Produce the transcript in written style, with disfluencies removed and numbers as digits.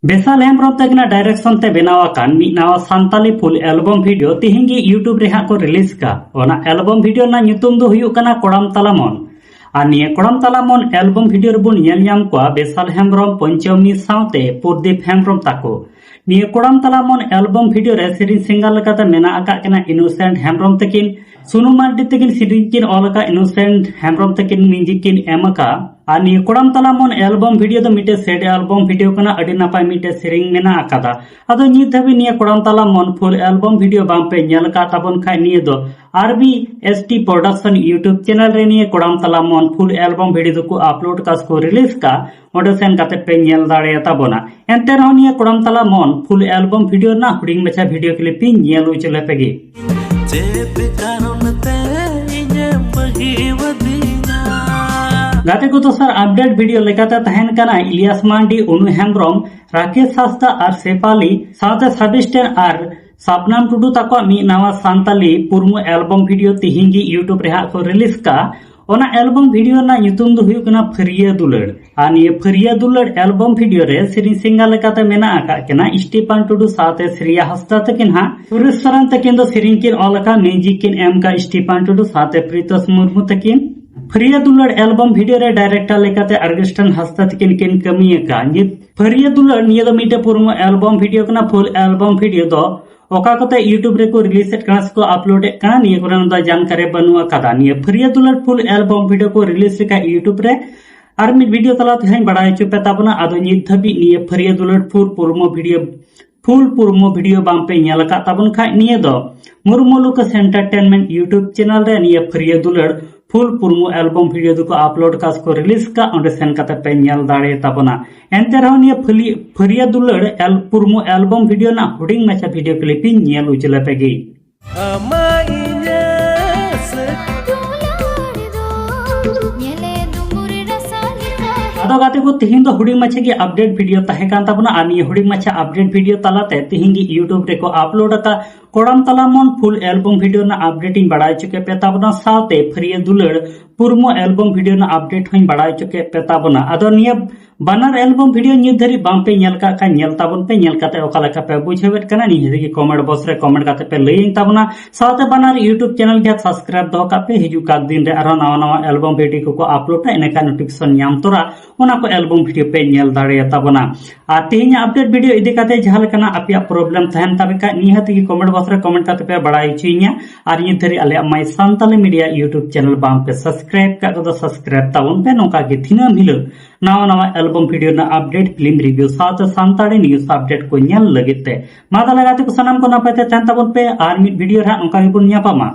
बेसाल हेम्ब्रम तकना डायरेक्शन ते बनावाकान मीनावा सांताली फुल एल्बम वीडियो तिहिंगी यूट्यूब रे को रिलीज का ओना एल्बम वीडियो ना ᱧᱩᱛᱩᱢ दो हुयुक कना कोड़ाम तालामन और निये कोड़ाम तालामन एल्बम वीडियो रे बुन नेल ᱧᱟᱢ कोआ बेसाल हेम्ब्रम पंचमी सावते पुरदीप हेम्ब्रम ताको निये कोड़ाम तालामन एल्बम वीडियो रे सिरिन सिंगर लकाते मेना आका कना इनोसेंट हेम्ब्रम तकिन सुनु मार्डी तकिन सिरिन किन ऑलका इनोसेंट हेम्ब्रम तकिन म्यूजिक किन एमका और निये कोड़ाम तालामन एल्बम वीडियो दो मिटे सेड एल्बम वीडियो कना अडी नापाय मिटे सिरिंग मेना आकादा अदो नित धाबी निये कोड़ाम तालामन फुल एल्बम वीडियो बाम पे नेल का ताबन खाय निये दो RBST प्रोडक्शन यूट्यूब चैनल रे निये कोड़ाम तालामन फुल एल्बम वीडियो को अपलोड कास को रिलीज का ओडे सेन काते पे नेल दाड़े ताबोना एंते रहो निये कोड़ाम तालामन फुल एल्बम वीडियो ना हुडिंग मचा वीडियो क्लिप नेल उचले पेगे गाते को तो सर अपडेट वीडियो लेकाते तहन कना इलियास मांडी उनु हेम्ब्रम राकेश हांसदा और सेपाली साथे साबिस्टेन और सपनाम टुडू ताको मी नवा सांताली पुरमु एल्बम वीडियो तिहिंगी यूट्यूब रे को रिलीज का ओना एल्बम वीडियो ना ᱧᱩᱛᱩᱢ दो हुयुक कना फरिया दुलड़ आ निये फरिया दुलड़ एल्बम वीडियो रे सिरिन सिंगर लेकाते मेना आका कना स्टीफन टुडू साथे श्रेया हांसदा तकिन हा सुरेश सरन तकिन दो सिरिन किन ऑलका म्यूजिक किन एम का स्टीफन टुडू साथे प्रीतोष मुर्मू तकिन फरिया दुलड़ एल्बम वीडियो रे डायरेक्टर लेकाते अर्गेस्टन हांसदा तकिन किन कमिया का फरिया दुलड़ निये दो मिटे पुरमु एल्बम वीडियो कना फुल एल्बम वीडियो दो ओका कोते यूट्यूब रे को रिलीज कना को अपलोड कना निये कोरन दा जानकारी बनु अकादा निये फरिया दुलड़ फुल एल्बम वीडियो को रिलीज का यूट्यूब रे और मिड वीडियो तला ते बड़ाय चुपे ताबना आदो नित धबी निये फरिया दुलड़ फुल पुरमो वीडियो बाम पे नेल का ताबन खा निये दो मुरमुलुकस एंटरटेनमेंट यूट्यूब चैनल रे निये फरिया दुलड़ फुल पुरमो एल्बम वीडियो को अपलोड कास को रिलीज का ओंडे सेन काते पे नेल दाड़े ताबना एंते रहो निये फरिया दुलड़ पुरमो एल्बम वीडियो ना हुडिंग मचा वीडियो क्लिप नेल उचले पेगे आदो गाते को तिहिं दो हुडिंग मचा की अपडेट वीडियो तहे कान ताबना आ निये हुडिंग मचा अपडेट वीडियो तलाते तिहिंगी यूट्यूब रे को अपलोड का कोड़ाम तालामन फुल एल्बम वीडियो ना अपडेट इन बड़ाय चुके पे ताबना साथे फरिया दुलड़ पुरमो एल्बम वीडियो ना अपडेट हई बड़ाय चुके पे ताबना आदो निये बानर एल्बम वीडियो नित धरी बाम पे नेल का नेल ताबन पे नेल काते ओका लेका पे बुझेवेट कना नि हेदि कमेंट बॉक्स रे कमेंट काते पे लईन ताबना साथे बानर यूट्यूब चैनल के सब्सक्राइब दो का पे हिजु का दिन रे आरो नवा नवा एल्बम वीडियो को अपलोड एने का नोटिफिकेशन ᱧᱟᱢ तोरा ओना को एल्बम वीडियो पे नेल दाड़े ताबना आ तेहिं अपडेट वीडियो इदि काते जहां लेकना आपिया प्रॉब्लम तहन ताबे का निहाती की कमेंट बॉक्स रे कमेंट काते पे बड़ाई चुइया और नित धरी आले माय सांताली मीडिया यूट्यूब चैनल बाम पे सब्सक्राइब का तो सब्सक्राइब ताबन पे नोका के थिना मिलो नवा नवा एल्बम वीडियो ना अपडेट फिल्म रिव्यू साथ सांताली न्यूज़ अपडेट को नेल लगिते मा दा लगाते को सनाम को नापाते तहन ताबन पे और मिड वीडियो रा ओंका गे बुन ᱧᱟᱯᱟᱢᱟ।